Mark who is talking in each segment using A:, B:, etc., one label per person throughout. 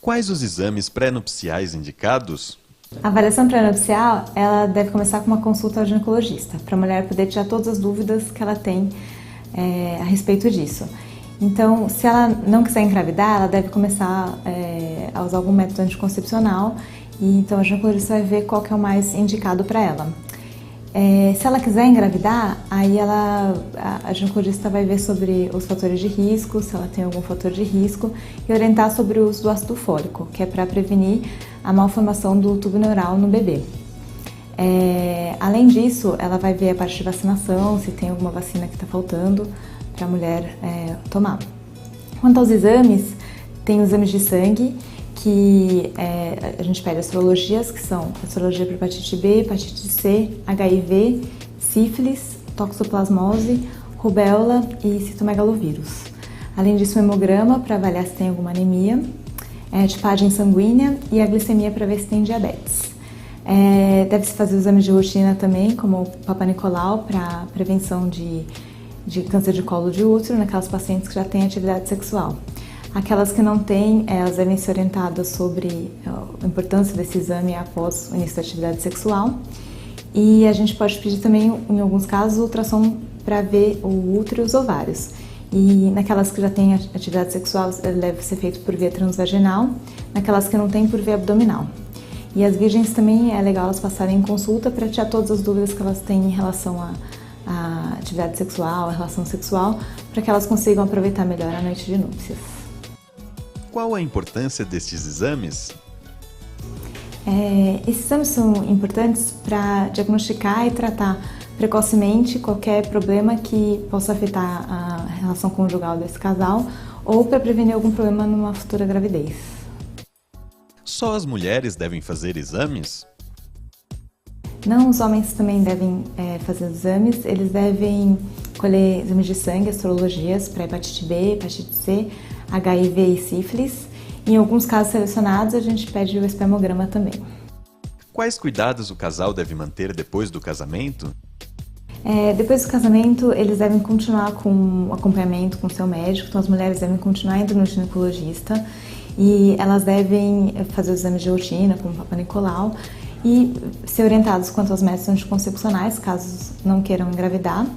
A: Quais os exames pré-nupciais indicados?
B: A avaliação pré-nupcial, ela deve começar com uma consulta ao ginecologista, para a mulher poder tirar todas as dúvidas que ela tem a respeito disso. Então, se ela não quiser engravidar, ela deve começar a usar algum método anticoncepcional, e então a ginecologista vai ver qual que é o mais indicado para ela. Se ela quiser engravidar, aí a ginecologista vai ver sobre os fatores de risco, se ela tem algum fator de risco, e orientar sobre o uso do ácido fólico, que é para prevenir a malformação do tubo neural no bebê. Além disso, ela vai ver a parte de vacinação, se tem alguma vacina que está faltando para a mulher tomar. Quanto aos exames, tem os exames de sangue, que a gente pede as sorologias, que são a sorologia para hepatite B, hepatite C, HIV, sífilis, toxoplasmose, rubéola e citomegalovírus. Além disso, o hemograma para avaliar se tem alguma anemia, a tipagem sanguínea e a glicemia para ver se tem diabetes. Deve-se fazer os exames de rotina também, como o Papa Nicolau, para prevenção de câncer de colo de útero naquelas pacientes que já têm atividade sexual. Aquelas que não têm, elas devem ser orientadas sobre a importância desse exame após o início da atividade sexual. E a gente pode pedir também, em alguns casos, ultrassom para ver o útero e os ovários. E naquelas que já têm atividade sexual, ele deve ser feito por via transvaginal, naquelas que não têm, por via abdominal. E as virgens também é legal elas passarem em consulta para tirar todas as dúvidas que elas têm em relação à atividade sexual, à relação sexual, para que elas consigam aproveitar melhor a noite de núpcias.
A: Qual a importância destes exames?
B: Esses exames são importantes para diagnosticar e tratar precocemente qualquer problema que possa afetar a relação conjugal desse casal ou para prevenir algum problema numa futura gravidez.
A: Só as mulheres devem fazer exames?
B: Não, os homens também devem fazer exames. Eles devem colher exames de sangue, as sorologias para hepatite B, hepatite C, HIV e sífilis. Em alguns casos selecionados, a gente pede o espermograma também.
A: Quais cuidados o casal deve manter depois do casamento?
B: Depois do casamento, eles devem continuar com o acompanhamento com o seu médico, então as mulheres devem continuar indo no ginecologista e elas devem fazer os exames de rotina, como o Papa Nicolau, e ser orientados quanto aos métodos anticoncepcionais, caso não queiram engravidar,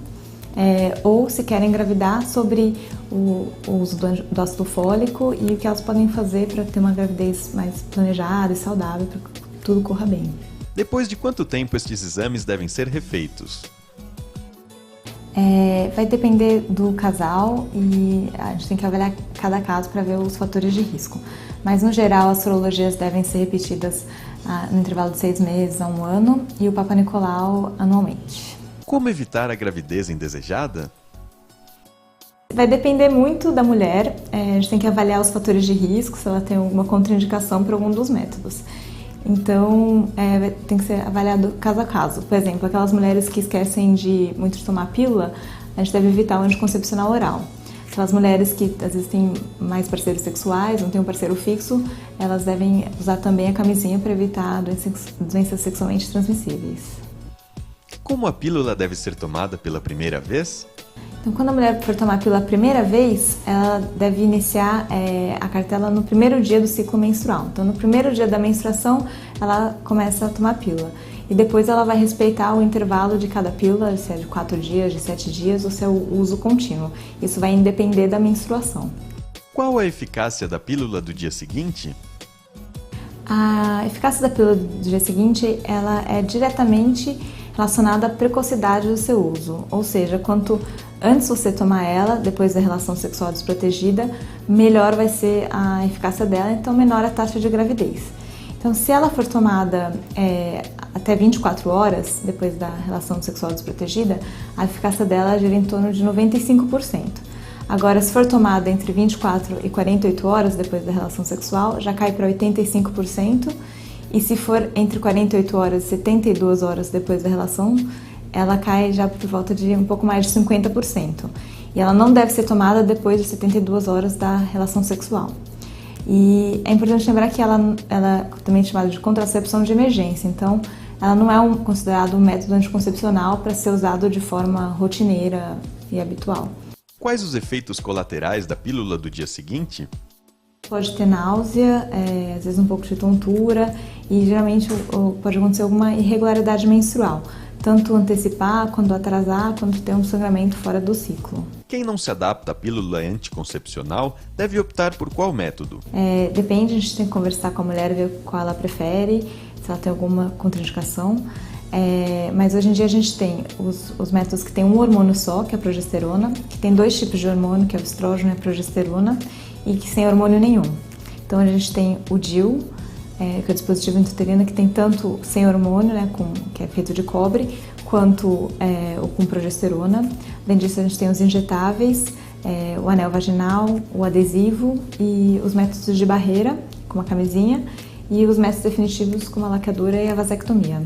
B: ou se querem engravidar, sobre o uso do ácido fólico e o que elas podem fazer para ter uma gravidez mais planejada e saudável, para que tudo corra bem.
A: Depois de quanto tempo estes exames devem ser refeitos?
B: Vai depender do casal e a gente tem que avaliar cada caso para ver os fatores de risco. Mas, no geral, as sorologias devem ser repetidas no intervalo de 6 meses a 1 ano e o Papa Nicolau anualmente.
A: Como evitar a gravidez indesejada?
B: Vai depender muito da mulher, a gente tem que avaliar os fatores de risco, se ela tem alguma contraindicação para algum dos métodos. Então, tem que ser avaliado caso a caso. Por exemplo, aquelas mulheres que esquecem muito de tomar pílula, a gente deve evitar o anticoncepcional oral. Aquelas mulheres que às vezes têm mais parceiros sexuais, não têm um parceiro fixo, elas devem usar também a camisinha para evitar doenças sexualmente transmissíveis.
A: Como a pílula deve ser tomada pela primeira vez?
B: Então, quando a mulher for tomar a pílula a primeira vez, ela deve iniciar a cartela no primeiro dia do ciclo menstrual. Então, no primeiro dia da menstruação, ela começa a tomar a pílula. E depois ela vai respeitar o intervalo de cada pílula, se é de 4 dias, de 7 dias ou se é o uso contínuo. Isso vai depender da menstruação.
A: Qual a eficácia da pílula do dia seguinte?
B: A eficácia da pílula do dia seguinte, ela é diretamente relacionada à precocidade do seu uso. Ou seja, quanto antes você tomar ela, depois da relação sexual desprotegida, melhor vai ser a eficácia dela, então menor a taxa de gravidez. Então, se ela for tomada até 24 horas depois da relação sexual desprotegida, a eficácia dela gira em torno de 95%. Agora, se for tomada entre 24 e 48 horas depois da relação sexual, já cai para 85%, e se for entre 48 horas e 72 horas depois da relação, ela cai já por volta de um pouco mais de 50%. E ela não deve ser tomada depois de 72 horas da relação sexual. E é importante lembrar que ela é também chamada de contracepção de emergência, então ela não é considerado um método anticoncepcional para ser usado de forma rotineira e habitual.
A: Quais os efeitos colaterais da pílula do dia seguinte?
B: pode ter náusea, às vezes um pouco de tontura e geralmente pode acontecer alguma irregularidade menstrual, tanto antecipar, quanto atrasar, quanto ter um sangramento fora do ciclo.
A: Quem não se adapta à pílula anticoncepcional deve optar por qual método?
B: Depende, a gente tem que conversar com a mulher, ver qual ela prefere, se ela tem alguma contraindicação. Mas hoje em dia a gente tem os métodos que tem um hormônio só, que é a progesterona, que tem 2 tipos de hormônio, que é o estrógeno e a progesterona, e que sem hormônio nenhum. Então a gente tem o DIU, que é o dispositivo intrauterino, que tem tanto sem hormônio, né, que é feito de cobre, quanto o com progesterona. Além disso a gente tem os injetáveis, o anel vaginal, o adesivo e os métodos de barreira, como a camisinha, e os métodos definitivos como a laqueadura e a vasectomia.